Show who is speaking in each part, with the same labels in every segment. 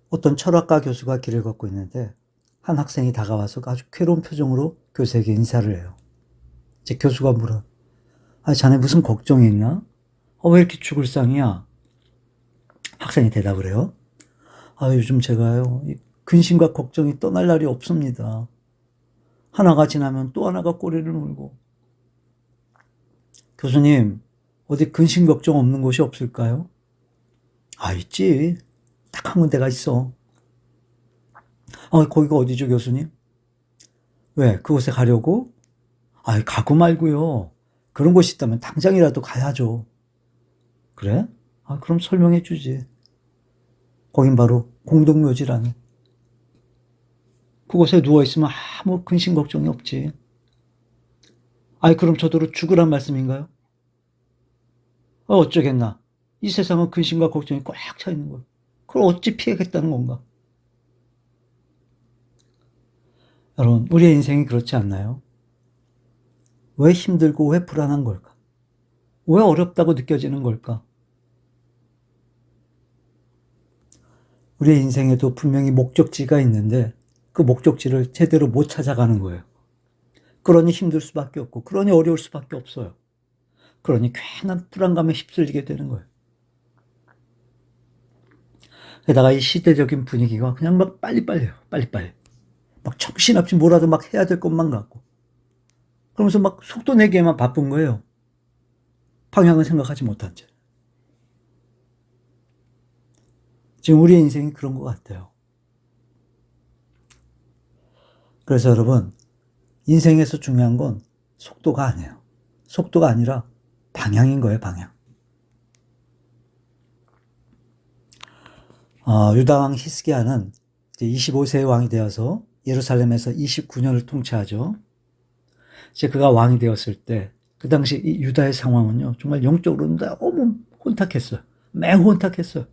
Speaker 1: 어떤 철학과 교수가 길을 걷고 있는데 한 학생이 다가와서 아주 괴로운 표정으로 교수에게 인사를 해요. 이제 교수가 물어. 자네 무슨 걱정이 있나? 왜 이렇게 죽을 상이야? 학생이 대답을 해요. 요즘 제가요, 근심과 걱정이 떠날 날이 없습니다. 하나가 지나면 또 하나가 꼬리를 물고. 교수님, 어디 근심 걱정 없는 곳이 없을까요? 있지. 딱 한 군데가 있어. 거기가 어디죠, 교수님? 왜? 그곳에 가려고? 가고 말고요. 그런 곳이 있다면 당장이라도 가야죠. 그래? 그럼 설명해 주지. 거긴 바로 공동묘지라네. 그곳에 누워있으면 아무 근심 걱정이 없지. 그럼 저더러 죽으란 말씀인가요? 어쩌겠나. 이 세상은 근심과 걱정이 꽉 차 있는 거야. 그걸 어찌 피하겠다는 건가? 여러분, 우리의 인생이 그렇지 않나요? 왜 힘들고 왜 불안한 걸까? 왜 어렵다고 느껴지는 걸까? 우리의 인생에도 분명히 목적지가 있는데 그 목적지를 제대로 못 찾아가는 거예요. 그러니 힘들 수밖에 없고, 그러니 어려울 수밖에 없어요. 그러니 괜한 불안감에 휩쓸리게 되는 거예요. 게다가 이 시대적인 분위기가 그냥 막 빨리빨리해요. 빨리빨리. 막 정신없이 뭐라도 막 해야 될 것만 같고. 그러면서 막 속도 내기에만 바쁜 거예요. 방향을 생각하지 못한 채. 지금 우리의 인생이 그런 것 같아요. 그래서 여러분, 인생에서 중요한 건 속도가 아니에요. 속도가 아니라 방향인 거예요, 방향. 유다왕 히스기야는 이제 25세의 왕이 되어서 예루살렘에서 29년을 통치하죠. 이제 그가 왕이 되었을 때, 그 당시 이 유다의 상황은요, 정말 영적으로 너무 혼탁했어요. 매우 혼탁했어요.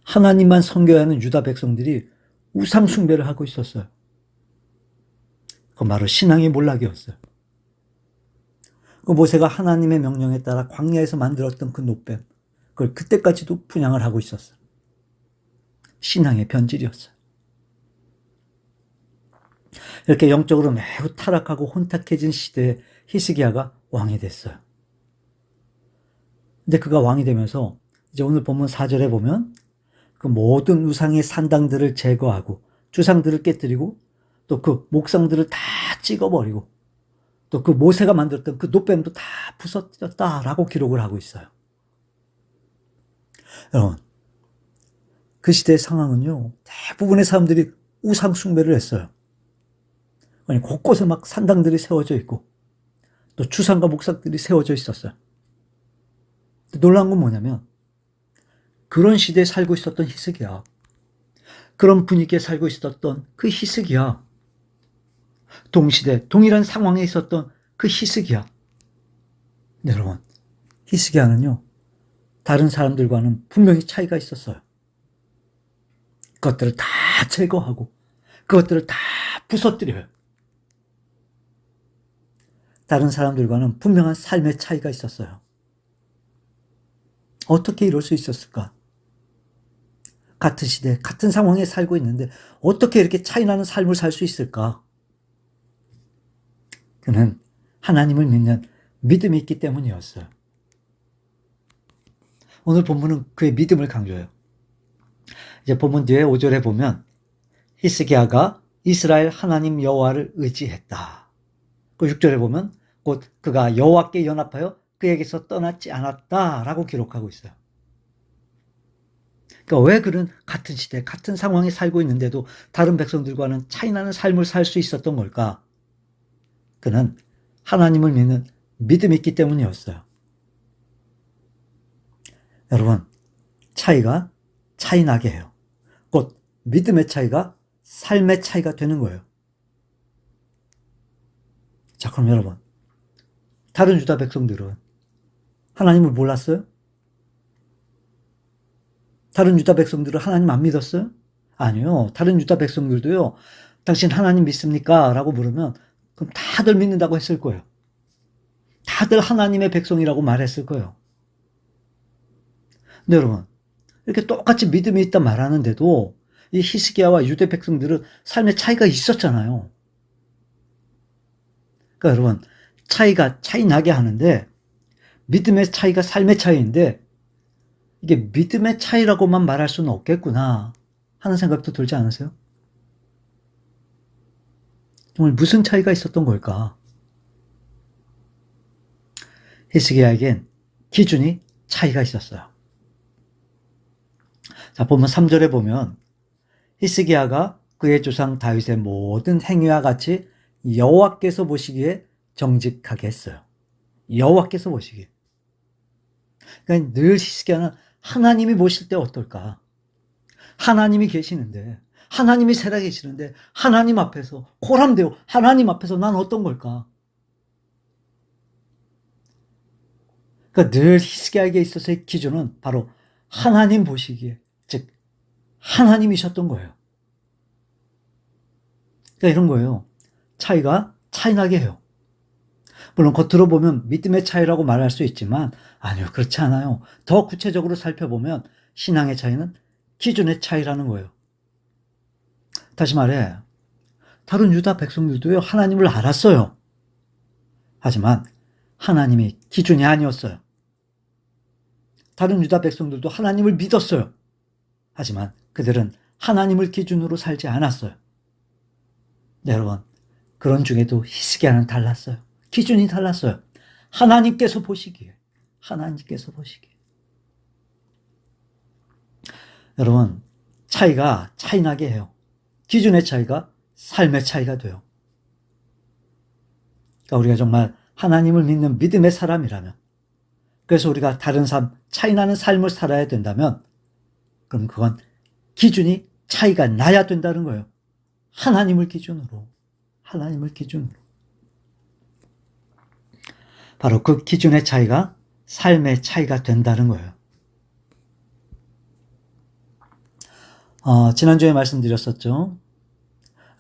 Speaker 1: 하나님만 섬겨야 하는 유다 백성들이 우상 숭배를 하고 있었어요. 그건 바로 신앙의 몰락이었어요. 그 모세가 하나님의 명령에 따라 광야에서 만들었던 그 노뱀, 그걸 그때까지도 분양을 하고 있었어요. 신앙의 변질이었어요. 이렇게 영적으로 매우 타락하고 혼탁해진 시대에 히스기야가 왕이 됐어요. 근데 그가 왕이 되면서 이제 오늘 본문 4절에 보면 그 모든 우상의 산당들을 제거하고 주상들을 깨뜨리고 또 그 목상들을 다 찍어버리고 또 그 모세가 만들었던 그 노뱀도 다 부서졌다라고 기록을 하고 있어요. 여러분, 그 시대의 상황은요, 대부분의 사람들이 우상 숭배를 했어요. 아니, 곳곳에 막 산당들이 세워져 있고 또 주상과 목상들이 세워져 있었어요. 놀라운 건 뭐냐면 그런 시대에 살고 있었던 히스기야, 그런 분위기에 살고 있었던 그 히스기야, 동시대 동일한 상황에 있었던 그 히스기야. 여러분, 히스기야는요 다른 사람들과는 분명히 차이가 있었어요. 그것들을 다 제거하고 그것들을 다 부서뜨려요. 다른 사람들과는 분명한 삶의 차이가 있었어요. 어떻게 이럴 수 있었을까? 같은 시대, 같은 상황에 살고 있는데 어떻게 이렇게 차이나는 삶을 살 수 있을까? 그는 하나님을 믿는 믿음이 있기 때문이었어요. 오늘 본문은 그의 믿음을 강조해요. 이제 본문 뒤에 5절에 보면 히스기야가 이스라엘 하나님 여호와를 의지했다. 그 6절에 보면 곧 그가 여호와께 연합하여 그에게서 떠났지 않았다라고 기록하고 있어요. 그러니까 왜 그는 같은 시대, 같은 상황에 살고 있는데도 다른 백성들과는 차이나는 삶을 살 수 있었던 걸까? 그는 하나님을 믿는 믿음이 있기 때문이었어요. 여러분, 차이가 차이나게 해요. 곧 믿음의 차이가 삶의 차이가 되는 거예요. 자, 그럼 여러분, 다른 유다 백성들은 하나님을 몰랐어요? 다른 유다 백성들은 하나님 안 믿었어요? 아니요. 다른 유다 백성들도요, 당신 하나님 믿습니까? 라고 물으면 그럼 다들 믿는다고 했을 거예요. 다들 하나님의 백성이라고 말했을 거예요. 근데 여러분, 이렇게 똑같이 믿음이 있다 말하는데도 이 히스기야와 유대 백성들은 삶의 차이가 있었잖아요. 그러니까 여러분, 차이 나게 하는데, 믿음의 차이가 삶의 차이인데, 이게 믿음의 차이라고만 말할 수는 없겠구나 하는 생각도 들지 않으세요? 정말 무슨 차이가 있었던 걸까? 히스기야에겐 기준이 차이가 있었어요. 자, 보면 3절에 보면 히스기야가 그의 조상 다윗의 모든 행위와 같이 여호와께서 보시기에 정직하게 했어요. 여호와께서 보시기에. 그러니까 늘 히스기야는 하나님이 보실 때 어떨까? 하나님이 계시는데, 하나님이 살아계시는데, 하나님 앞에서 코람되어 하나님 앞에서 난 어떤 걸까? 그러니까 늘 히스기야에게 있어서의 기준은 바로 하나님 보시기에, 즉 하나님이셨던 거예요. 그러니까 이런 거예요. 차이나게 해요. 물론 겉으로 보면 믿음의 차이라고 말할 수 있지만 아니요, 그렇지 않아요. 더 구체적으로 살펴보면 신앙의 차이는 기준의 차이라는 거예요. 다시 말해, 다른 유다 백성들도요, 하나님을 알았어요. 하지만 하나님이 기준이 아니었어요. 다른 유다 백성들도 하나님을 믿었어요. 하지만 그들은 하나님을 기준으로 살지 않았어요. 네, 여러분, 그런 중에도 히스기야는 달랐어요. 기준이 달랐어요. 하나님께서 보시기에. 여러분, 차이나게 해요. 기준의 차이가 삶의 차이가 돼요. 그러니까 우리가 정말 하나님을 믿는 믿음의 사람이라면, 그래서 우리가 다른 차이나는 삶을 살아야 된다면, 그럼 그건 기준이 차이가 나야 된다는 거예요. 하나님을 기준으로. 바로 그 기준의 차이가 삶의 차이가 된다는 거예요. 지난주에 말씀드렸었죠.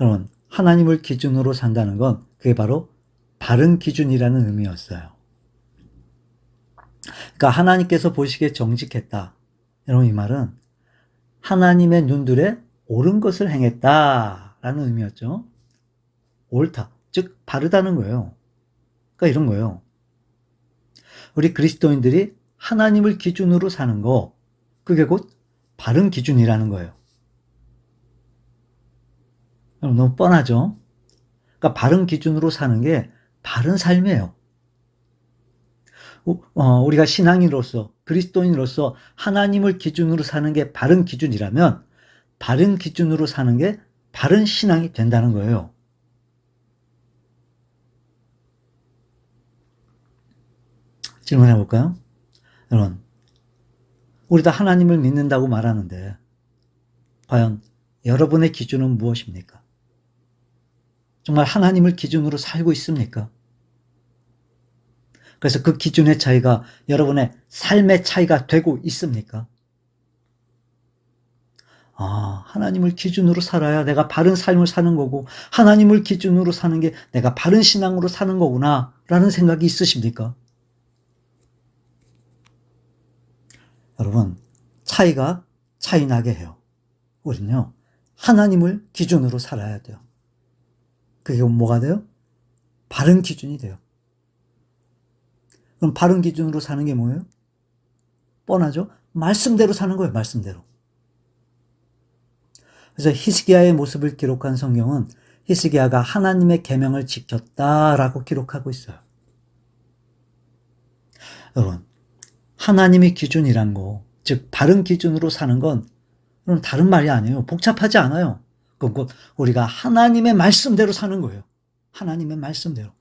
Speaker 1: 여러분, 하나님을 기준으로 산다는 건 그게 바로 바른 기준이라는 의미였어요. 그러니까 하나님께서 보시기에 정직했다. 여러분, 이 말은 하나님의 눈들에 옳은 것을 행했다라는 의미였죠. 옳다, 즉 바르다는 거예요. 그러니까 이런 거예요. 우리 그리스도인들이 하나님을 기준으로 사는 거, 그게 곧 바른 기준이라는 거예요. 너무 뻔하죠? 그러니까 바른 기준으로 사는 게 바른 삶이에요. 우리가 신앙인으로서, 그리스도인으로서 하나님을 기준으로 사는 게 바른 기준이라면 바른 기준으로 사는 게 바른 신앙이 된다는 거예요. 질문해 볼까요? 여러분, 우리 다 하나님을 믿는다고 말하는데 과연 여러분의 기준은 무엇입니까? 정말 하나님을 기준으로 살고 있습니까? 그래서 그 기준의 차이가 여러분의 삶의 차이가 되고 있습니까? 하나님을 기준으로 살아야 내가 바른 삶을 사는 거고, 하나님을 기준으로 사는 게 내가 바른 신앙으로 사는 거구나 라는 생각이 있으십니까? 여러분, 차이 나게 해요. 우리는요, 하나님을 기준으로 살아야 돼요. 그게 뭐가 돼요? 바른 기준이 돼요. 그럼 바른 기준으로 사는 게 뭐예요? 뻔하죠? 말씀대로 사는 거예요, 말씀대로. 그래서 히스기야의 모습을 기록한 성경은 히스기야가 하나님의 계명을 지켰다라고 기록하고 있어요. 여러분, 하나님의 기준이란 거, 즉 바른 기준으로 사는 건 다른 말이 아니에요. 복잡하지 않아요. 그건 곧 우리가 하나님의 말씀대로 사는 거예요. 하나님의 말씀대로.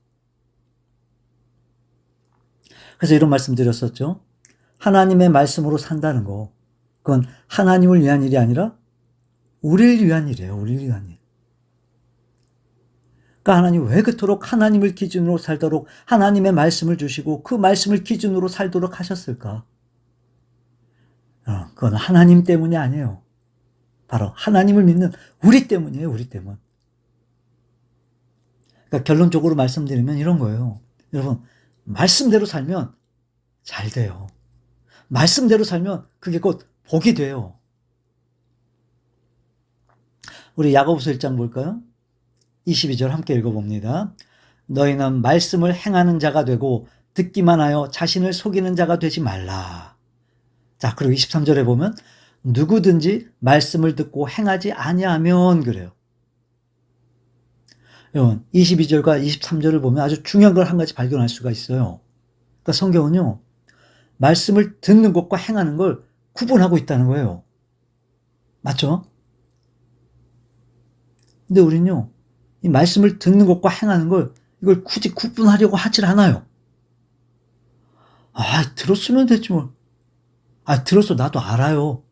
Speaker 1: 그래서 이런 말씀 드렸었죠. 하나님의 말씀으로 산다는 거, 그건 하나님을 위한 일이 아니라 우리를 위한 일이에요. 우리를 위한 일. 그러니까 하나님 왜 그토록 하나님을 기준으로 살도록 하나님의 말씀을 주시고 그 말씀을 기준으로 살도록 하셨을까? 그건 하나님 때문이 아니에요. 바로 하나님을 믿는 우리 때문이에요. 우리 때문. 그러니까 결론적으로 말씀드리면 이런 거예요. 여러분, 말씀대로 살면 잘 돼요. 말씀대로 살면 그게 곧 복이 돼요. 우리 야고보서 1장 볼까요? 22절 함께 읽어봅니다. 너희는 말씀을 행하는 자가 되고 듣기만 하여 자신을 속이는 자가 되지 말라. 자, 그리고 23절에 보면 누구든지 말씀을 듣고 행하지 아니하면 그래요. 여러분 22절과 23절을 보면 아주 중요한 걸 한 가지 발견할 수가 있어요. 그러니까 성경은요, 말씀을 듣는 것과 행하는 걸 구분하고 있다는 거예요. 맞죠? 근데 우리는요, 이 말씀을 듣는 것과 행하는 걸 이걸 굳이 구분하려고 하질 않아요. 들었으면 됐지 뭘. 들었어. 나도 알아요.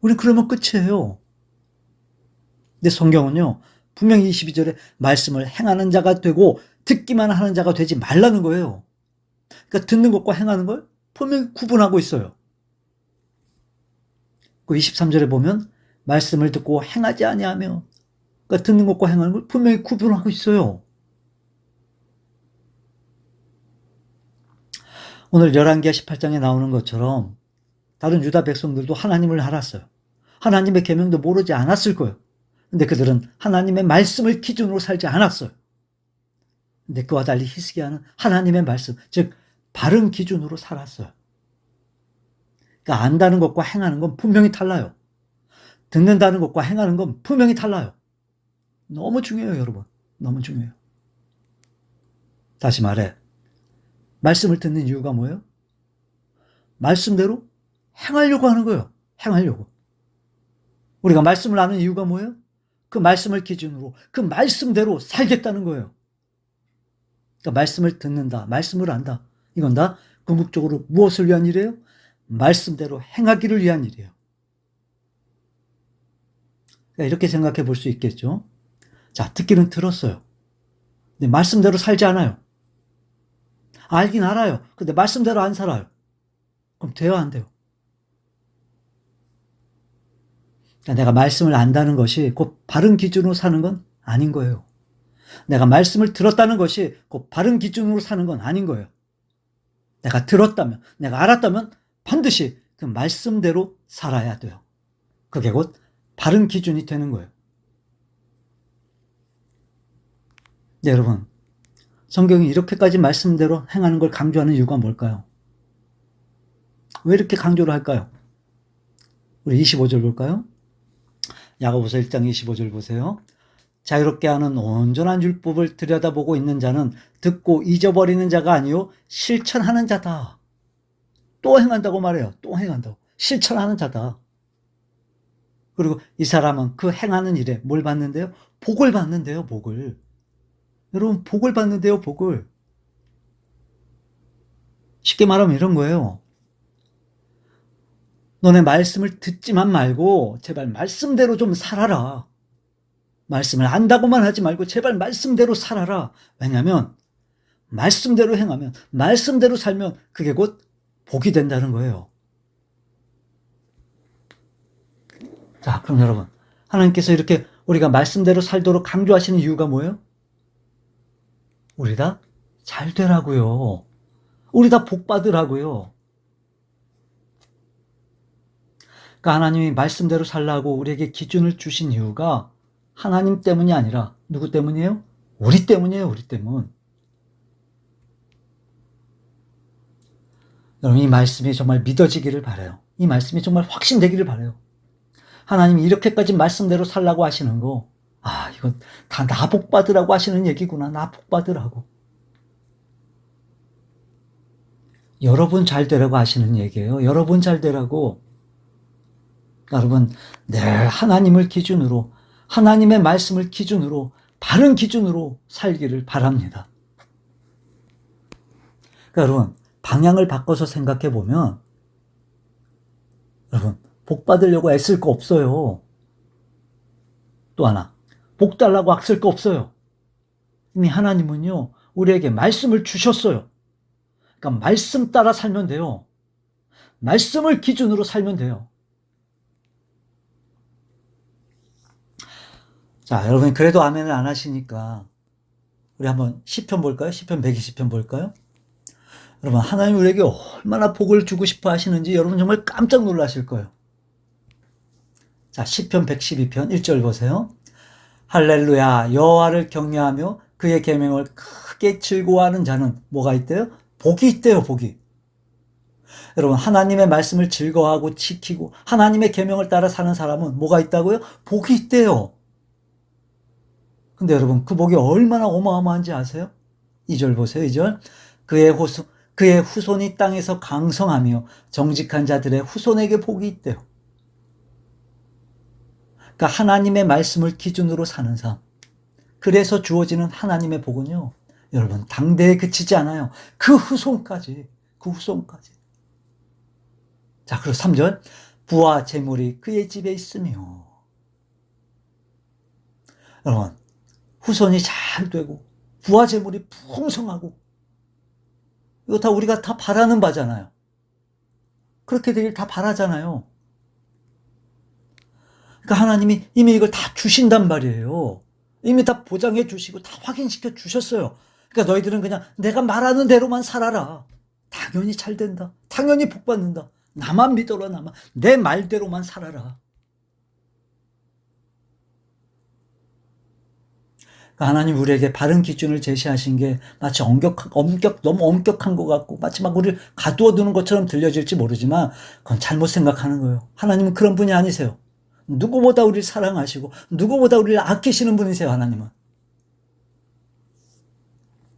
Speaker 1: 우리 그러면 끝이에요. 근데 성경은요, 분명히 22절에 말씀을 행하는 자가 되고 듣기만 하는 자가 되지 말라는 거예요. 그러니까 듣는 것과 행하는 걸 분명히 구분하고 있어요. 그 23절에 보면 말씀을 듣고 행하지 아니하며, 그러니까 듣는 것과 행하는 걸 분명히 구분하고 있어요. 오늘 열왕기하 18장에 나오는 것처럼 다른 유다 백성들도 하나님을 알았어요. 하나님의 계명도 모르지 않았을 거예요. 근데 그들은 하나님의 말씀을 기준으로 살지 않았어요. 근데 그와 달리 히스기야는 하나님의 말씀, 즉 바른 기준으로 살았어요. 그러니까 안다는 것과 행하는 건 분명히 달라요. 듣는다는 것과 행하는 건 분명히 달라요. 너무 중요해요, 여러분. 너무 중요해요. 다시 말해, 말씀을 듣는 이유가 뭐예요? 말씀대로 행하려고 하는 거예요. 행하려고. 우리가 말씀을 아는 이유가 뭐예요? 그 말씀을 기준으로, 그 말씀대로 살겠다는 거예요. 그러니까 말씀을 듣는다, 말씀을 안다. 이건 다 궁극적으로 무엇을 위한 일이에요? 말씀대로 행하기를 위한 일이에요. 그러니까 이렇게 생각해 볼 수 있겠죠. 자, 듣기는 들었어요. 근데 말씀대로 살지 않아요. 알긴 알아요. 근데 말씀대로 안 살아요. 그럼 돼요, 안 돼요? 그러니까 내가 말씀을 안다는 것이 곧 바른 기준으로 사는 건 아닌 거예요. 내가 말씀을 들었다는 것이 곧 바른 기준으로 사는 건 아닌 거예요. 내가 들었다면, 내가 알았다면 반드시 그 말씀대로 살아야 돼요. 그게 곧 바른 기준이 되는 거예요. 네, 여러분. 성경이 이렇게까지 말씀대로 행하는 걸 강조하는 이유가 뭘까요? 왜 이렇게 강조를 할까요? 우리 25절 볼까요? 야고보서 1장 25절 보세요. 자유롭게 하는 온전한 율법을 들여다보고 있는 자는 듣고 잊어버리는 자가 아니요 실천하는 자다. 또 행한다고 말해요. 또 행한다고. 실천하는 자다. 그리고 이 사람은 그 행하는 일에 뭘 받는데요? 복을 받는데요. 복을. 여러분, 복을 받는데요. 복을. 쉽게 말하면 이런 거예요. 너네 말씀을 듣지만 말고 제발 말씀대로 좀 살아라. 말씀을 안다고만 하지 말고 제발 말씀대로 살아라. 왜냐하면 말씀대로 행하면, 말씀대로 살면 그게 곧 복이 된다는 거예요. 자, 그럼 여러분, 하나님께서 이렇게 우리가 말씀대로 살도록 강조하시는 이유가 뭐예요? 우리 다 잘 되라고요. 우리 다 복 받으라고요. 그러니까 하나님이 말씀대로 살라고 우리에게 기준을 주신 이유가 하나님 때문이 아니라 누구 때문이에요? 우리 때문이에요. 우리 때문. 여러분, 이 말씀이 정말 믿어지기를 바라요. 이 말씀이 정말 확신되기를 바라요. 하나님이 이렇게까지 말씀대로 살라고 하시는 거, 이건 다 나 복 받으라고 하시는 얘기구나. 나 복 받으라고. 여러분 잘 되라고 하시는 얘기예요. 여러분 잘 되라고. 여러분, 늘 하나님을 기준으로, 하나님의 말씀을 기준으로, 바른 기준으로 살기를 바랍니다. 그러니까 여러분, 방향을 바꿔서 생각해 보면, 여러분, 복 받으려고 애쓸 거 없어요. 또 하나, 복 달라고 악쓸 거 없어요. 이미 하나님은요, 우리에게 말씀을 주셨어요. 그러니까 말씀 따라 살면 돼요. 말씀을 기준으로 살면 돼요. 자, 여러분, 그래도 아멘을 안 하시니까 우리 한번 시편 볼까요? 시편 120편 볼까요? 여러분, 하나님 우리에게 얼마나 복을 주고 싶어 하시는지 여러분 정말 깜짝 놀라실 거예요. 자, 시편 112편 1절 보세요. 할렐루야, 여호와를 경외하며 그의 계명을 크게 즐거워하는 자는 뭐가 있대요? 복이 있대요, 복이. 여러분, 하나님의 말씀을 즐거워하고 지키고 하나님의 계명을 따라 사는 사람은 뭐가 있다고요? 복이 있대요. 근데 여러분, 그 복이 얼마나 어마어마한지 아세요? 2절 보세요, 2절. 그의 후손이 땅에서 강성하며 정직한 자들의 후손에게 복이 있대요. 그러니까 하나님의 말씀을 기준으로 사는 삶. 그래서 주어지는 하나님의 복은요, 여러분, 당대에 그치지 않아요. 그 후손까지. 자, 그리고 3절. 부와 재물이 그의 집에 있으며. 여러분, 후손이 잘 되고 부와 재물이 풍성하고, 이거 다 우리가 다 바라는 바잖아요. 그렇게 되길 다 바라잖아요. 그러니까 하나님이 이미 이걸 다 주신단 말이에요. 이미 다 보장해 주시고 다 확인시켜 주셨어요. 그러니까 너희들은 그냥 내가 말하는 대로만 살아라. 당연히 잘 된다. 당연히 복 받는다. 나만 믿어라, 나만. 내 말대로만 살아라. 그러니까 하나님 우리에게 바른 기준을 제시하신 게 마치 너무 엄격한 것 같고 마치 막 우리를 가두어 두는 것처럼 들려질지 모르지만 그건 잘못 생각하는 거예요. 하나님은 그런 분이 아니세요. 누구보다 우리를 사랑하시고 누구보다 우리를 아끼시는 분이세요, 하나님은.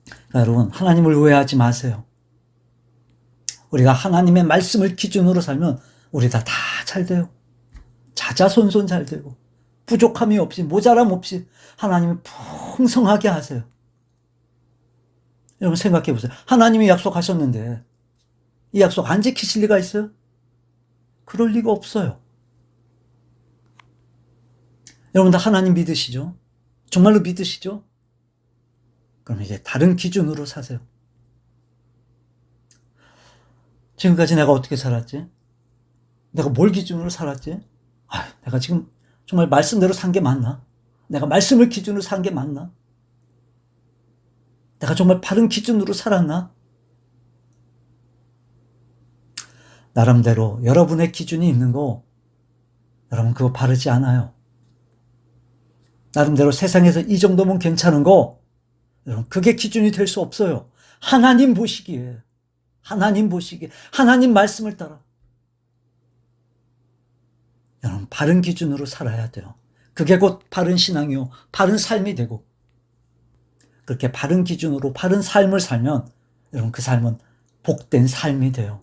Speaker 1: 그러니까 여러분, 하나님을 오해하지 마세요. 우리가 하나님의 말씀을 기준으로 살면 우리 다 잘 돼요. 자자손손 잘 되고 부족함이 없이 모자람 없이 하나님이 풍성하게 하세요. 여러분 생각해 보세요. 하나님이 약속하셨는데 이 약속 안 지키실 리가 있어요? 그럴 리가 없어요. 여러분 다 하나님 믿으시죠? 정말로 믿으시죠? 그럼 이제 다른 기준으로 사세요. 지금까지 내가 어떻게 살았지? 내가 뭘 기준으로 살았지? 내가 지금 정말 말씀대로 산 게 맞나? 내가 말씀을 기준으로 산 게 맞나? 내가 정말 바른 기준으로 살았나? 나름대로 여러분의 기준이 있는 거, 여러분 그거 바르지 않아요. 나름대로 세상에서 이 정도면 괜찮은 거, 여러분 그게 기준이 될 수 없어요. 하나님 보시기에, 하나님 말씀을 따라 여러분 바른 기준으로 살아야 돼요. 그게 곧 바른 신앙이요, 바른 삶이 되고, 그렇게 바른 기준으로 바른 삶을 살면 여러분 그 삶은 복된 삶이 돼요.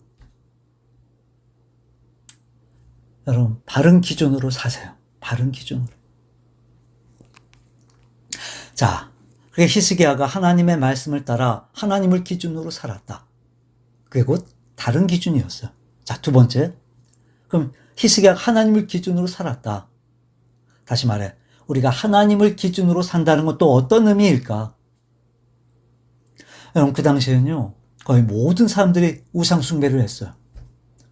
Speaker 1: 여러분 바른 기준으로 사세요. 바른 기준으로. 자, 그게 히스기야가 하나님의 말씀을 따라 하나님을 기준으로 살았다. 그게 곧 다른 기준이었어요. 자, 두 번째. 그럼 히스기야가 하나님을 기준으로 살았다. 다시 말해, 우리가 하나님을 기준으로 산다는 건 또 어떤 의미일까? 여러분, 그 당시에는요, 거의 모든 사람들이 우상 숭배를 했어요.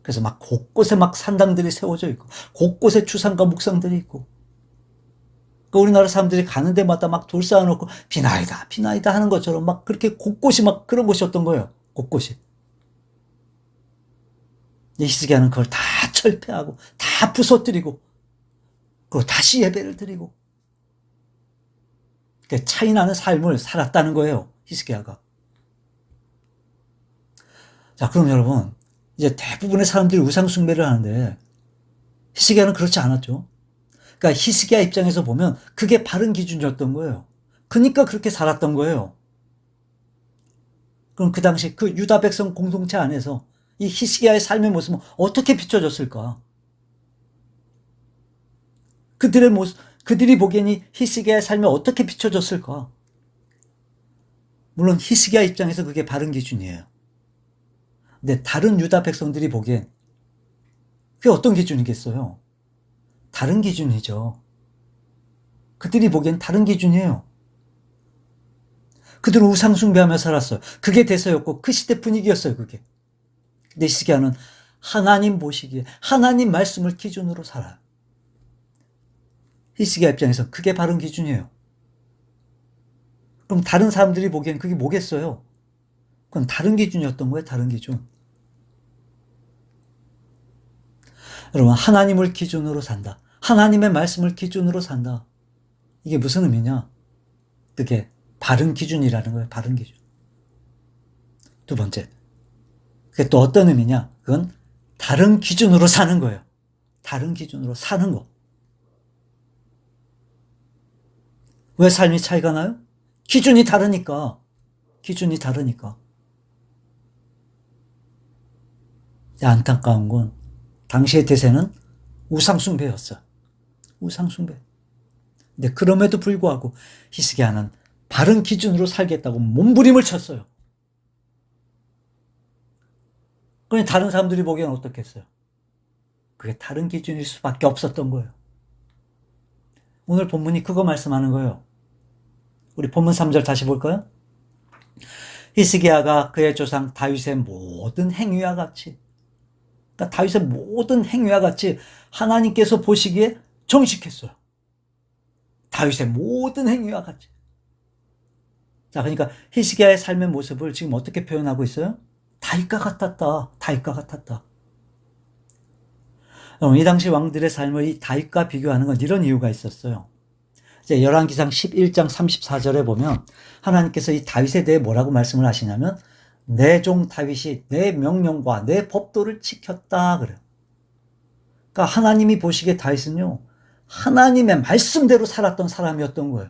Speaker 1: 그래서 막 곳곳에 막 산당들이 세워져 있고, 곳곳에 추상과 묵상들이 있고, 그 우리나라 사람들이 가는 데마다 막 돌 쌓아놓고, 비나이다 하는 것처럼 막 그렇게 곳곳이 막 그런 곳이었던 거예요. 곳곳이. 히스기야는 그걸 다 철폐하고 다 부숴뜨리고 그리고 다시 예배를 드리고 차이 나는 삶을 살았다는 거예요, 히스기야가. 자, 그럼 여러분, 이제 대부분의 사람들이 우상 숭배를 하는데 히스기야는 그렇지 않았죠. 그러니까 히스기야 입장에서 보면 그게 바른 기준이었던 거예요. 그러니까 그렇게 살았던 거예요. 그럼 그 당시 그 유다 백성 공동체 안에서 이 히스기야의 삶의 모습은 어떻게 비춰졌을까? 그들의 모습, 그들이 보기엔 이 히스기야의 삶이 어떻게 비춰졌을까? 물론 히스기야 입장에서 그게 바른 기준이에요. 근데 다른 유다 백성들이 보기엔 그게 어떤 기준이겠어요? 다른 기준이죠. 그들이 보기엔 다른 기준이에요. 그들은 우상 숭배하며 살았어요. 그게 대세였고 그 시대 분위기였어요, 그게. 근데 히스기야는 하나님 보시기에 하나님 말씀을 기준으로 살아요. 히스기야 입장에서 그게 바른 기준이에요. 그럼 다른 사람들이 보기엔 그게 뭐겠어요? 그건 다른 기준이었던 거예요, 다른 기준. 여러분, 하나님을 기준으로 산다. 하나님의 말씀을 기준으로 산다. 이게 무슨 의미냐? 그게 바른 기준이라는 거예요. 바른 기준. 두 번째, 그게 또 어떤 의미냐? 그건 다른 기준으로 사는 거예요. 다른 기준으로 사는 거. 왜 삶이 차이가 나요? 기준이 다르니까. 기준이 다르니까. 안타까운 건 당시의 대세는 우상숭배였어요. 우상숭배. 근데 그럼에도 불구하고 히스기야는 바른 기준으로 살겠다고 몸부림을 쳤어요. 그러니 다른 사람들이 보기엔 어떻겠어요? 그게 다른 기준일 수밖에 없었던 거예요. 오늘 본문이 그거 말씀하는 거예요. 우리 본문 3절 다시 볼까요? 히스기야가 그의 조상 다윗의 모든 행위와 같이, 그러니까 다윗의 모든 행위와 같이 하나님께서 보시기에 정직했어요. 다윗의 모든 행위와 같이. 자, 그러니까 히스기야의 삶의 모습을 지금 어떻게 표현하고 있어요? 다윗과 같았다. 다윗과 같았다. 이 당시 왕들의 삶을 이 다윗과 비교하는 건 이런 이유가 있었어요. 이제 열왕기상 11장 34절에 보면 하나님께서 이 다윗에 대해 뭐라고 말씀을 하시냐면 내 종 다윗이 내 명령과 내 법도를 지켰다 그래요. 그러니까 하나님이 보시기에 다윗은요, 하나님의 말씀대로 살았던 사람이었던 거예요.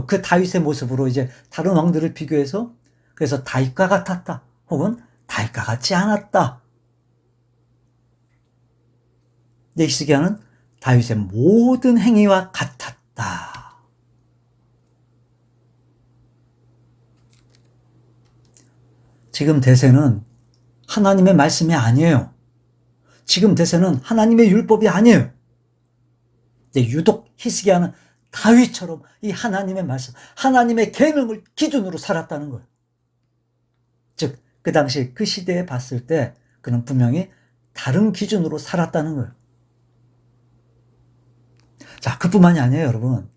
Speaker 1: 그 다윗의 모습으로 이제 다른 왕들을 비교해서 그래서 다윗과 같았다 혹은 다윗과 같지 않았다. 근데 히스기야는 다윗의 모든 행위와 같았다. 지금 대세는 하나님의 말씀이 아니에요. 지금 대세는 하나님의 율법이 아니에요. 근데 유독 히스기야는 다윗처럼 이 하나님의 말씀, 하나님의 계명을 기준으로 살았다는 거예요. 즉, 그 당시 그 시대에 봤을 때 그는 분명히 다른 기준으로 살았다는 거예요. 자, 그뿐만이 아니에요, 여러분.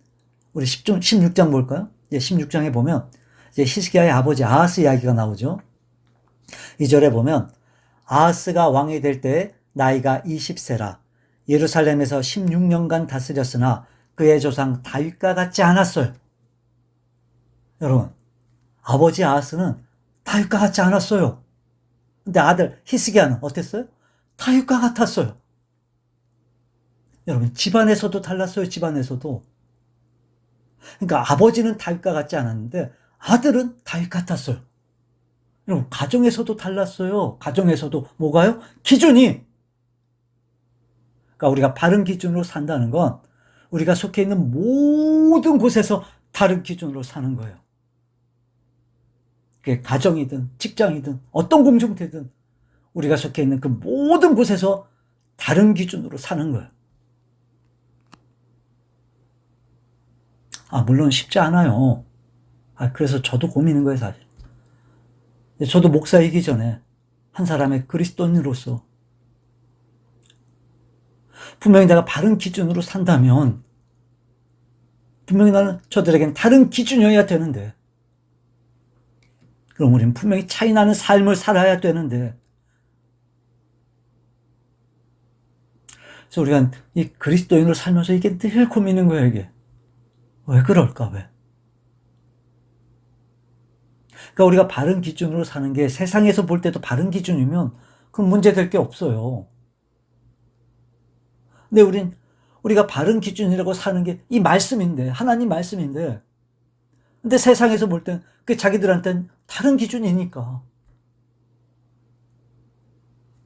Speaker 1: 우리 16장 볼까요? 16장에 보면 이제 히스기야의 아버지 아하스 이야기가 나오죠. 2절에 보면 아하스가 왕이 될 때 나이가 20세라 예루살렘에서 16년간 다스렸으나 그의 조상 다윗과 같지 않았어요. 여러분, 아버지 아하스는 다윗과 같지 않았어요. 근데 아들 히스기야는 어땠어요? 다윗과 같았어요. 여러분, 집안에서도 달랐어요. 집안에서도. 그러니까 아버지는 다윗과 같지 않았는데 아들은 다윗 같았어요. 여러분, 가정에서도 달랐어요. 가정에서도 뭐가요? 기준이. 그러니까 우리가 바른 기준으로 산다는 건 우리가 속해 있는 모든 곳에서 다른 기준으로 사는 거예요. 그게 가정이든 직장이든 어떤 공동체든 우리가 속해 있는 그 모든 곳에서 다른 기준으로 사는 거예요. 물론 쉽지 않아요. 그래서 저도 고민인 거예요, 사실. 저도 목사이기 전에 한 사람의 그리스도인으로서 분명히 내가 바른 기준으로 산다면 분명히 나는 저들에겐 다른 기준이어야 되는데 그럼 우리는 분명히 차이 나는 삶을 살아야 되는데 그래서 우리가 이 그리스도인으로 살면서 이게 늘 고민인 거예요, 이게. 왜 그럴까, 왜? 그러니까 우리가 바른 기준으로 사는 게 세상에서 볼 때도 바른 기준이면 그럼 문제될 게 없어요. 근데 우리가 바른 기준이라고 사는 게 이 말씀인데, 하나님 말씀인데, 근데 세상에서 볼 땐 그게 자기들한테는 다른 기준이니까.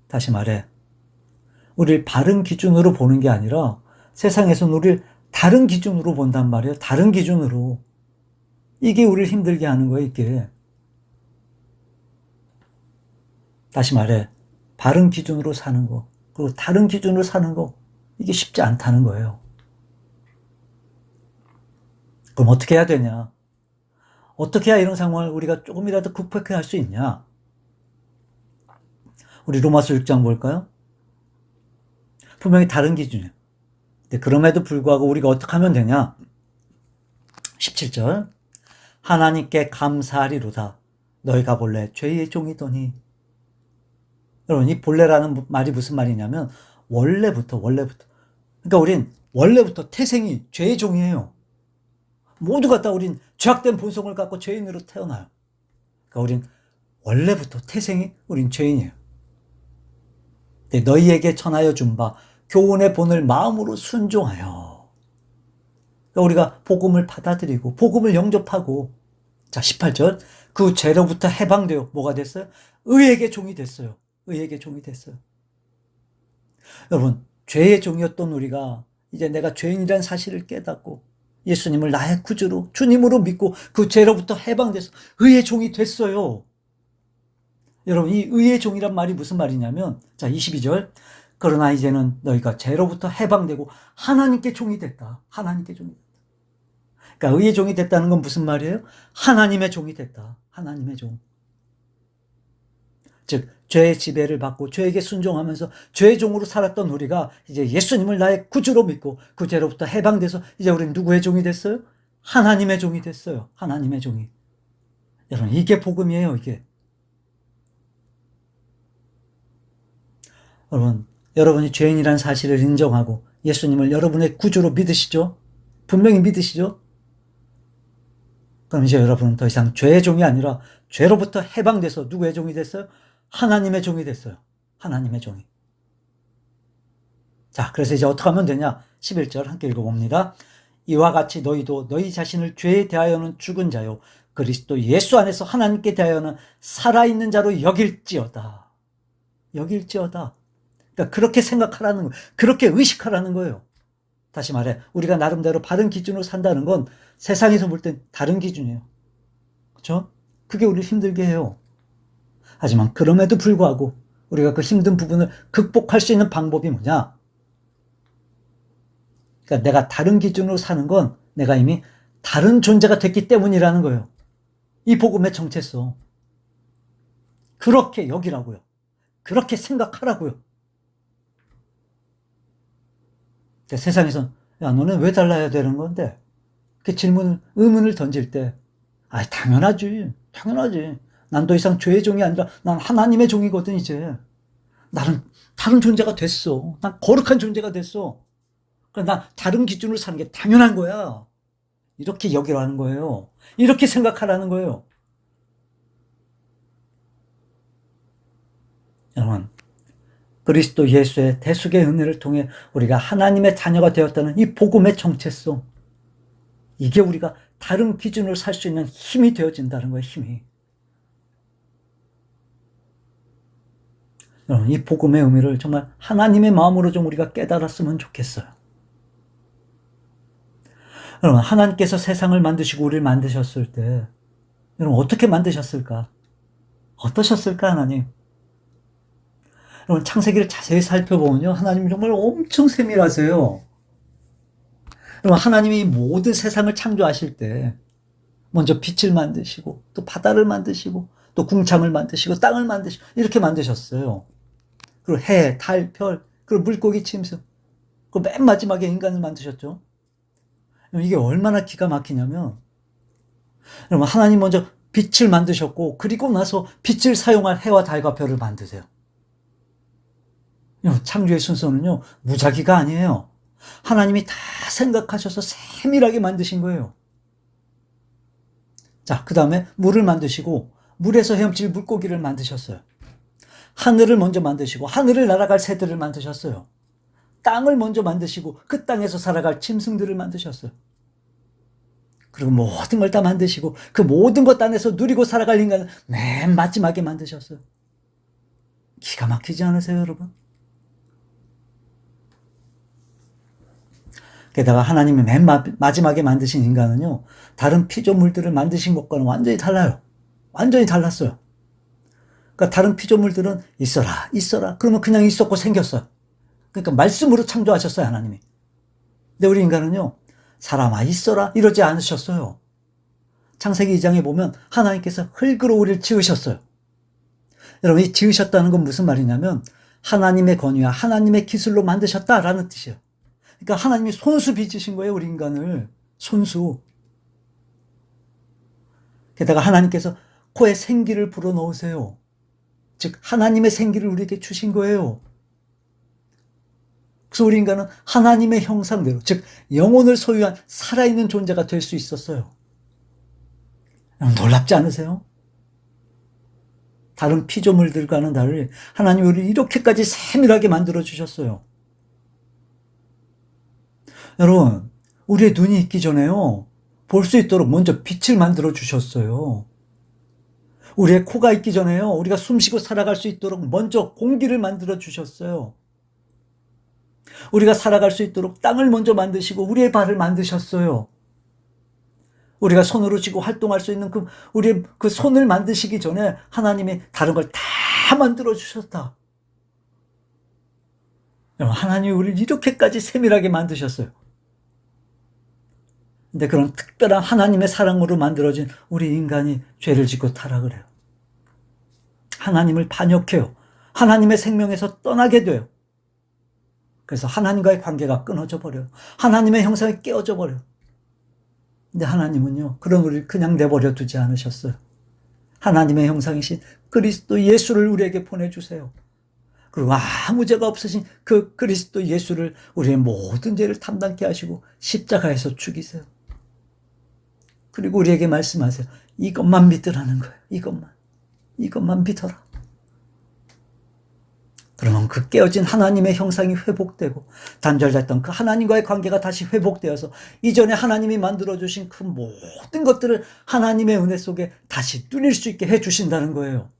Speaker 1: 다시 말해, 우리를 바른 기준으로 보는 게 아니라 세상에서는 우리를 다른 기준으로 본단 말이에요. 다른 기준으로. 이게 우리를 힘들게 하는 거예요, 이게. 다시 말해, 바른 기준으로 사는 거, 그리고 다른 기준으로 사는 거, 이게 쉽지 않다는 거예요. 그럼 어떻게 해야 되냐? 어떻게 해야 이런 상황을 우리가 조금이라도 극복할 수 있냐? 우리 로마서 6장 볼까요? 분명히 다른 기준이에요. 근데 그럼에도 불구하고 우리가 어떻게 하면 되냐? 17절. 하나님께 감사하리로다. 너희가 본래 죄의 종이더니. 여러분, 이 본래라는 말이 무슨 말이냐면 원래부터. 그러니까 우린 원래부터 태생이 죄의 종이에요. 모두가 다 우린 죄악된 본성을 갖고 죄인으로 태어나요. 그러니까 우린 원래부터 태생이 우린 죄인이에요. 너희에게 전하여 준 바 교훈의 본을 마음으로 순종하여. 그러니까 우리가 복음을 받아들이고 복음을 영접하고, 자 18절, 그 죄로부터 해방되어 뭐가 됐어요? 의에게 종이 됐어요. 의에게 종이 됐어요. 여러분, 죄의 종이었던 우리가 이제 내가 죄인이라는 사실을 깨닫고 예수님을 나의 구주로 주님으로 믿고 그 죄로부터 해방돼서 의의 종이 됐어요. 여러분, 이 의의 종이란 말이 무슨 말이냐면, 자 22절, 그러나 이제는 너희가 죄로부터 해방되고 하나님께 종이 됐다. 하나님께 종이 됐다. 그러니까 의의 종이 됐다는 건 무슨 말이에요? 하나님의 종이 됐다. 하나님의 종. 즉 죄의 지배를 받고 죄에게 순종하면서 죄의 종으로 살았던 우리가 이제 예수님을 나의 구주로 믿고 그 죄로부터 해방돼서 이제 우리는 누구의 종이 됐어요? 하나님의 종이 됐어요. 하나님의 종이. 여러분, 이게 복음이에요. 이게. 여러분이 죄인이라는 사실을 인정하고 예수님을 여러분의 구주로 믿으시죠? 분명히 믿으시죠? 그럼 이제 여러분은 더 이상 죄의 종이 아니라 죄로부터 해방돼서 누구의 종이 됐어요? 하나님의 종이 됐어요. 하나님의 종이. 자, 그래서 이제 어떻게 하면 되냐? 11절 함께 읽어봅니다. 이와 같이 너희도 너희 자신을 죄에 대하여는 죽은 자요 그리스도 예수 안에서 하나님께 대하여는 살아있는 자로 여길지어다. 여길지어다. 그러니까 그렇게 생각하라는 거예요. 그렇게 의식하라는 거예요. 다시 말해, 우리가 나름대로 바른 기준으로 산다는 건 세상에서 볼 땐 다른 기준이에요. 그렇죠? 그게 우리를 힘들게 해요. 하지만 그럼에도 불구하고 우리가 그 힘든 부분을 극복할 수 있는 방법이 뭐냐? 그러니까 내가 다른 기준으로 사는 건 내가 이미 다른 존재가 됐기 때문이라는 거예요. 이 복음의 정체성. 그렇게 여기라고요. 그렇게 생각하라고요. 그러니까 세상에선 야, 너는 왜 달라야 되는 건데? 그 의문을 던질 때, 당연하지. 난 더 이상 죄의 종이 아니라 난 하나님의 종이거든, 이제. 나는 다른 존재가 됐어. 난 거룩한 존재가 됐어. 그러니까 난 다른 기준으로 사는 게 당연한 거야. 이렇게 여기라는 거예요. 이렇게 생각하라는 거예요. 여러분, 그리스도 예수의 대속의 은혜를 통해 우리가 하나님의 자녀가 되었다는 이 복음의 정체성, 이게 우리가 다른 기준으로 살 수 있는 힘이 되어진다는 거예요. 힘이. 여러분, 이 복음의 의미를 정말 하나님의 마음으로 좀 우리가 깨달았으면 좋겠어요. 여러분, 하나님께서 세상을 만드시고 우리를 만드셨을 때 여러분 어떻게 만드셨을까? 어떠셨을까, 하나님? 여러분, 창세기를 자세히 살펴보면요, 하나님 정말 엄청 세밀하세요. 여러분, 하나님이 모든 세상을 창조하실 때 먼저 빛을 만드시고 또 바다를 만드시고 또 궁창을 만드시고 땅을 만드시고 이렇게 만드셨어요. 그리고 해, 달, 별, 그리고 물고기, 짐승, 그리고 맨 마지막에 인간을 만드셨죠. 이게 얼마나 기가 막히냐면, 여러분, 하나님 먼저 빛을 만드셨고 그리고 나서 빛을 사용할 해와 달과 별을 만드세요. 창조의 순서는요, 무작위가 아니에요. 하나님이 다 생각하셔서 세밀하게 만드신 거예요. 자, 그 다음에 물을 만드시고 물에서 헤엄칠 물고기를 만드셨어요. 하늘을 먼저 만드시고 하늘을 날아갈 새들을 만드셨어요. 땅을 먼저 만드시고 그 땅에서 살아갈 짐승들을 만드셨어요. 그리고 모든 걸 다 만드시고 그 모든 것 안에서 누리고 살아갈 인간을 맨 마지막에 만드셨어요. 기가 막히지 않으세요, 여러분? 게다가 하나님이 맨 마지막에 만드신 인간은요, 다른 피조물들을 만드신 것과는 완전히 달라요. 완전히 달랐어요. 그러니까 다른 피조물들은 있어라. 그러면 그냥 있었고 생겼어요. 그러니까 말씀으로 창조하셨어요, 하나님이. 근데 우리 인간은요, 사람아 있어라 이러지 않으셨어요. 창세기 2장에 보면 하나님께서 흙으로 우리를 지으셨어요. 여러분, 이 지으셨다는 건 무슨 말이냐면 하나님의 권위와 하나님의 기술로 만드셨다라는 뜻이에요. 그러니까 하나님이 손수 빚으신 거예요, 우리 인간을. 손수. 게다가 하나님께서 코에 생기를 불어넣으세요. 즉 하나님의 생기를 우리에게 주신 거예요. 그래서 우리 인간은 하나님의 형상대로, 즉 영혼을 소유한 살아있는 존재가 될 수 있었어요. 놀랍지 않으세요? 다른 피조물들과는 다르게 하나님이 우리를 이렇게까지 세밀하게 만들어주셨어요. 여러분, 우리의 눈이 있기 전에요, 볼 수 있도록 먼저 빛을 만들어주셨어요. 우리의 코가 있기 전에요, 우리가 숨쉬고 살아갈 수 있도록 먼저 공기를 만들어주셨어요. 우리가 살아갈 수 있도록 땅을 먼저 만드시고 우리의 발을 만드셨어요. 우리가 손으로 쥐고 활동할 수 있는 우리의 그 손을 만드시기 전에 하나님이 다른 걸 다 만들어주셨다. 하나님이 우리를 이렇게까지 세밀하게 만드셨어요. 근데 그런 특별한 하나님의 사랑으로 만들어진 우리 인간이 죄를 짓고 타락을 해요. 하나님을 반역해요. 하나님의 생명에서 떠나게 돼요. 그래서 하나님과의 관계가 끊어져 버려요. 하나님의 형상이 깨어져 버려요. 근데 하나님은요, 그런 우리를 그냥 내버려 두지 않으셨어요. 하나님의 형상이신 그리스도 예수를 우리에게 보내주세요. 그리고 아무 죄가 없으신 그 그리스도 예수를 우리의 모든 죄를 담당케 하시고 십자가에서 죽이세요. 그리고 우리에게 말씀하세요. 이것만 믿으라는 거예요. 이것만 믿어라. 그러면 그 깨어진 하나님의 형상이 회복되고 단절됐던 그 하나님과의 관계가 다시 회복되어서 이전에 하나님이 만들어주신 그 모든 것들을 하나님의 은혜 속에 다시 누릴 수 있게 해주신다는 거예요.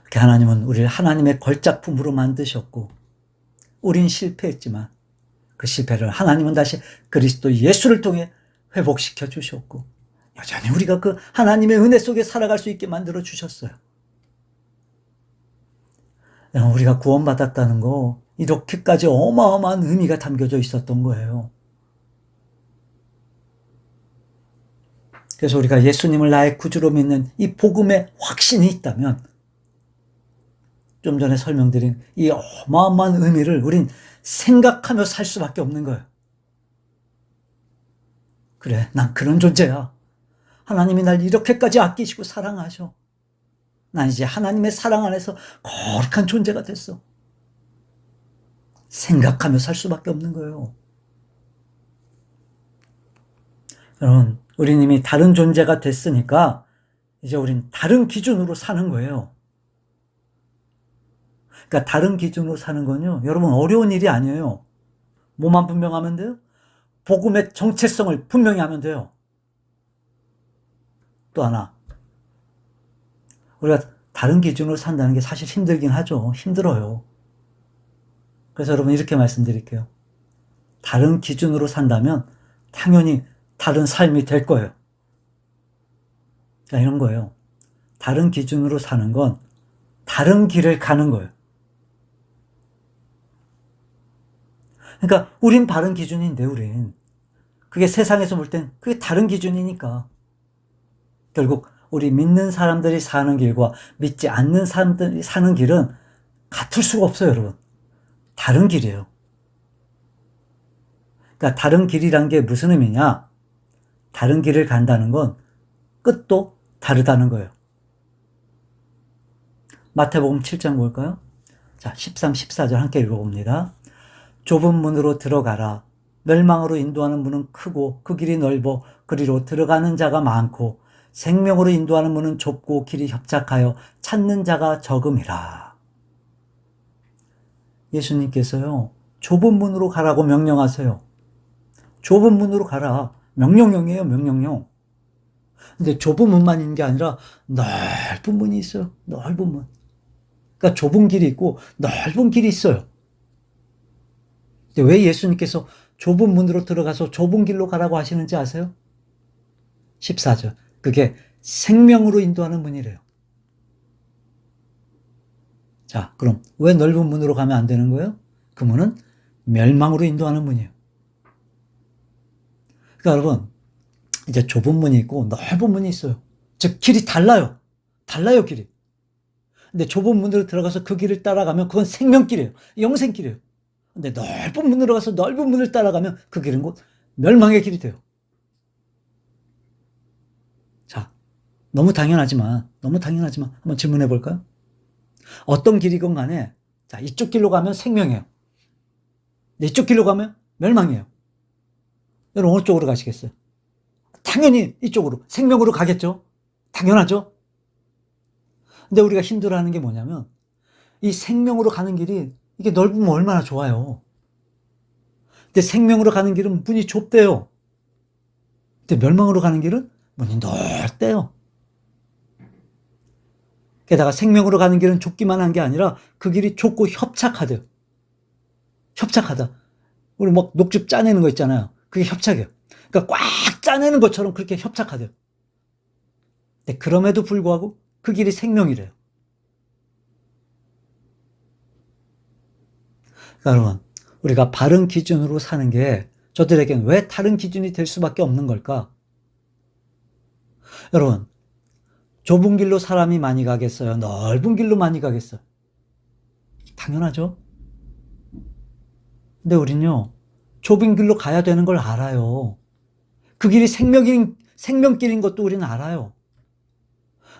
Speaker 1: 그렇게 하나님은 우리를 하나님의 걸작품으로 만드셨고 우린 실패했지만 그 실패를 하나님은 다시 그리스도 예수를 통해 회복시켜 주셨고 여전히 우리가 그 하나님의 은혜 속에 살아갈 수 있게 만들어 주셨어요. 우리가 구원받았다는 거 이렇게까지 어마어마한 의미가 담겨져 있었던 거예요. 그래서 우리가 예수님을 나의 구주로 믿는 이 복음의 확신이 있다면 좀 전에 설명드린 이 어마어마한 의미를 우린 생각하며 살 수밖에 없는 거예요. 그래, 난 그런 존재야. 하나님이 날 이렇게까지 아끼시고 사랑하셔. 난 이제 하나님의 사랑 안에서 거룩한 존재가 됐어. 생각하며 살 수밖에 없는 거예요. 여러분, 우린 이미 다른 존재가 됐으니까 이제 우린 다른 기준으로 사는 거예요. 그러니까 다른 기준으로 사는 건요, 여러분 어려운 일이 아니에요. 뭐만 분명하면 돼요? 복음의 정체성을 분명히 하면 돼요. 또 하나, 우리가 다른 기준으로 산다는 게 사실 힘들긴 하죠. 힘들어요. 그래서 여러분 이렇게 말씀드릴게요. 다른 기준으로 산다면 당연히 다른 삶이 될 거예요. 자, 이런 거예요. 다른 기준으로 사는 건 다른 길을 가는 거예요. 그러니까 우린 바른 기준인데 우린 그게 세상에서 볼 땐 그게 다른 기준이니까 결국 우리 믿는 사람들이 사는 길과 믿지 않는 사람들이 사는 길은 같을 수가 없어요, 여러분. 다른 길이에요. 그러니까 다른 길이란 게 무슨 의미냐? 다른 길을 간다는 건 끝도 다르다는 거예요. 마태복음 7장 볼까요? 자, 13, 14절 함께 읽어봅니다. 좁은 문으로 들어가라. 멸망으로 인도하는 문은 크고 그 길이 넓어 그리로 들어가는 자가 많고 생명으로 인도하는 문은 좁고 길이 협착하여 찾는 자가 적음이라. 예수님께서요, 좁은 문으로 가라고 명령하세요. 좁은 문으로 가라. 명령형이에요, 명령형. 근데 좁은 문만 있는 게 아니라 넓은 문이 있어요. 넓은 문. 그러니까 좁은 길이 있고 넓은 길이 있어요. 근데 왜 예수님께서 좁은 문으로 들어가서 좁은 길로 가라고 하시는지 아세요? 14절. 그게 생명으로 인도하는 문이래요. 자, 그럼 왜 넓은 문으로 가면 안 되는 거예요? 그 문은 멸망으로 인도하는 문이에요. 그러니까 여러분, 이제 좁은 문이 있고 넓은 문이 있어요. 즉 길이 달라요. 달라요, 길이. 근데 좁은 문으로 들어가서 그 길을 따라가면 그건 생명길이에요. 영생길이에요. 근데 넓은 문으로 가서 넓은 문을 따라가면 그 길은 곧 멸망의 길이 돼요. 자, 너무 당연하지만 한번 질문해 볼까요? 어떤 길이건 간에, 자, 이쪽 길로 가면 생명이에요. 이쪽 길로 가면 멸망이에요. 여러분, 어느 쪽으로 가시겠어요? 당연히 이쪽으로, 생명으로 가겠죠? 당연하죠? 근데 우리가 힘들어하는 게 뭐냐면, 이 생명으로 가는 길이, 이게 넓으면 얼마나 좋아요. 근데 생명으로 가는 길은 문이 좁대요. 근데 멸망으로 가는 길은 문이 넓대요. 게다가 생명으로 가는 길은 좁기만 한 게 아니라 그 길이 좁고 협착하대요. 협착하다. 우리 막 녹즙 짜내는 거 있잖아요. 그게 협착이에요. 그러니까 꽉 짜내는 것처럼 그렇게 협착하대요. 근데 그럼에도 불구하고 그 길이 생명이래요. 그러니까 여러분, 우리가 바른 기준으로 사는 게 저들에겐 왜 다른 기준이 될 수밖에 없는 걸까? 여러분, 좁은 길로 사람이 많이 가겠어요? 넓은 길로 많이 가겠어요? 당연하죠. 근데 우린요, 좁은 길로 가야 되는 걸 알아요. 그 길이 생명길인 것도 우리는 알아요.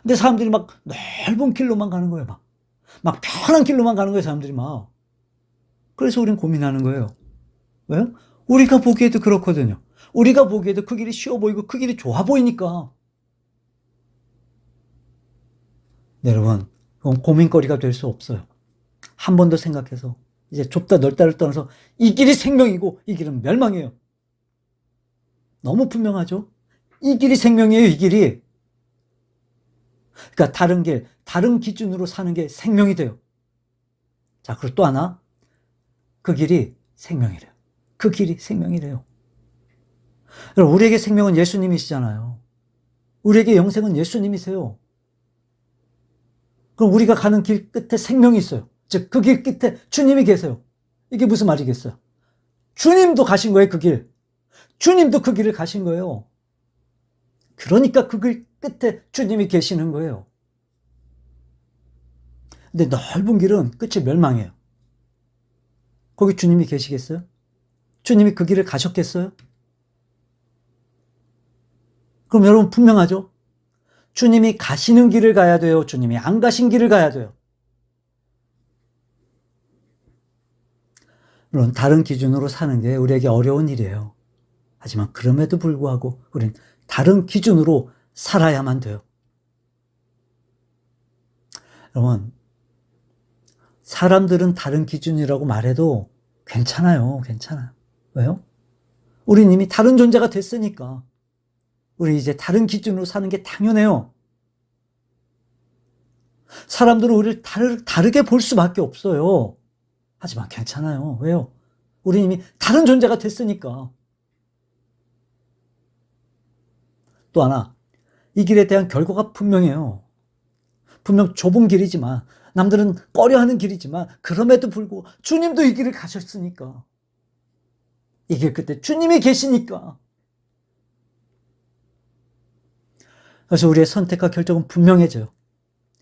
Speaker 1: 근데 사람들이 막 넓은 길로만 가는 거예요, 막 편한 길로만 가는 거예요, 사람들이 막. 그래서 우린 고민하는 거예요. 왜요? 우리가 보기에도 그렇거든요. 우리가 보기에도 그 길이 쉬워 보이고 그 길이 좋아 보이니까. 네, 여러분, 그건 고민거리가 될 수 없어요. 한 번 더 생각해서 이제 좁다 넓다를 떠나서 이 길이 생명이고 이 길은 멸망이에요. 너무 분명하죠? 이 길이 생명이에요, 이 길이. 그러니까 다른 길, 다른 기준으로 사는 게 생명이 돼요. 자, 그리고 또 하나, 그 길이 생명이래요. 그 길이 생명이래요. 여러분, 우리에게 생명은 예수님이시잖아요. 우리에게 영생은 예수님이세요. 그럼 우리가 가는 길 끝에 생명이 있어요. 즉, 그 길 끝에 주님이 계세요. 이게 무슨 말이겠어요? 주님도 가신 거예요, 그 길. 주님도 그 길을 가신 거예요. 그러니까 그 길 끝에 주님이 계시는 거예요. 근데 넓은 길은 끝이 멸망이에요. 거기 주님이 계시겠어요? 주님이 그 길을 가셨겠어요? 그럼 여러분 분명하죠? 주님이 가시는 길을 가야 돼요? 주님이 안 가신 길을 가야 돼요? 물론 다른 기준으로 사는 게 우리에게 어려운 일이에요. 하지만 그럼에도 불구하고 우린 다른 기준으로 살아야만 돼요. 여러분, 사람들은 다른 기준이라고 말해도 괜찮아요. 괜찮아요. 왜요? 우린 이미 다른 존재가 됐으니까. 우리 이제 다른 기준으로 사는 게 당연해요. 사람들은 우리를 다르게 볼 수밖에 없어요. 하지만 괜찮아요. 왜요? 우린 이미 다른 존재가 됐으니까. 또 하나, 이 길에 대한 결과가 분명해요. 분명 좁은 길이지만, 남들은 꺼려하는 길이지만, 그럼에도 불구하고 주님도 이 길을 가셨으니까. 이 길 끝에 주님이 계시니까. 그래서 우리의 선택과 결정은 분명해져요.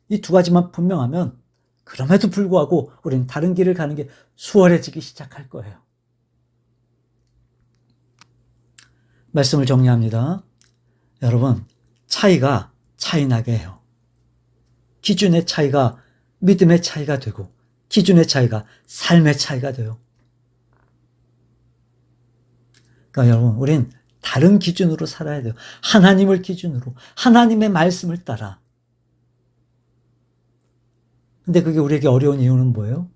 Speaker 1: 이 두 가지만 분명하면 그럼에도 불구하고 우리는 다른 길을 가는 게 수월해지기 시작할 거예요. 말씀을 정리합니다. 여러분, 차이가 차이나게 해요. 기준의 차이가 믿음의 차이가 되고 기준의 차이가 삶의 차이가 돼요. 그러니까 여러분, 우린 다른 기준으로 살아야 돼요. 하나님을 기준으로, 하나님의 말씀을 따라. 근데 그게 우리에게 어려운 이유는 뭐예요?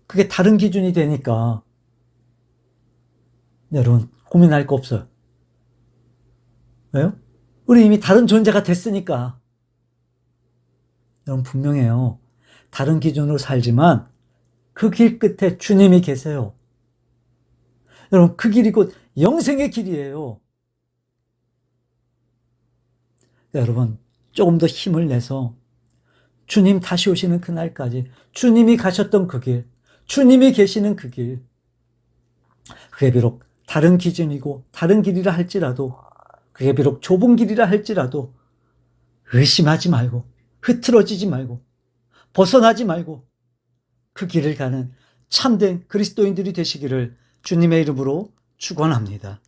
Speaker 1: 그게 다른 기준이 되니까. 여러분, 고민할 거 없어요. 왜요? 우리 이미 다른 존재가 됐으니까. 여러분, 분명해요. 다른 기준으로 살지만 그 길 끝에 주님이 계세요. 여러분, 그 길이 곧 영생의 길이에요. 여러분, 조금 더 힘을 내서 주님 다시 오시는 그날까지 주님이 가셨던 그 길, 주님이 계시는 그 길, 그게 비록 다른 기준이고 다른 길이라 할지라도, 그게 비록 좁은 길이라 할지라도 의심하지 말고, 흐트러지지 말고, 벗어나지 말고 그 길을 가는 참된 그리스도인들이 되시기를 주님의 이름으로 축원합니다.